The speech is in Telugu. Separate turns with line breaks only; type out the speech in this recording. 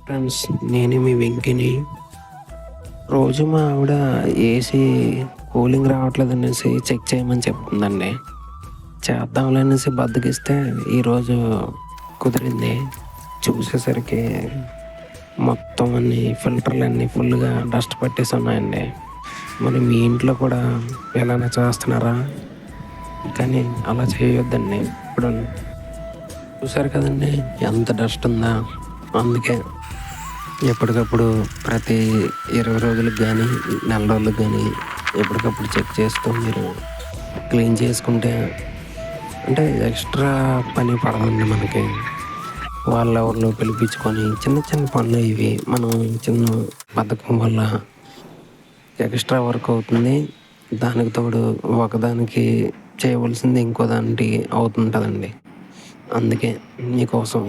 ఫ్రెండ్స్, నేను మీ వెంకిని. రోజు మా ఆవిడ ఏసీ కూలింగ్ రావట్లేదనేసి చెక్ చేయమని చెప్తుందండి. చేద్దాంలే అనేసి బద్దకిస్తే ఈరోజు కుదిరింది. చూసేసరికి మొత్తం అన్ని ఫిల్టర్లన్నీ ఫుల్గా డస్ట్ పట్టేసి ఉన్నాయండి. మరి మీ ఇంట్లో కూడా ఎలానే చేస్తున్నారా? కానీ అలా చేయొద్దండి. ఇప్పుడు చూసారు కదండి ఎంత డస్ట్ ఉందా. అందుకే ఎప్పటికప్పుడు ప్రతి 20 రోజులకు కానీ, నెల రోజులకు కానీ ఎప్పటికప్పుడు చెక్ చేస్తూ మీరు క్లీన్ చేసుకుంటే అంటే ఎక్స్ట్రా పని పడదండి మనకి. వాళ్ళెవరినో పిలిపించుకొని చిన్న చిన్న పనులు ఇవి మనం చిన్న బద్ధకం వల్ల ఎక్స్ట్రా వర్క్ అవుతుంది. దానికి తోడు ఒకదానికి చేయవలసింది ఇంకో దానికి అవుతుంటుందండి. అందుకే మీకోసం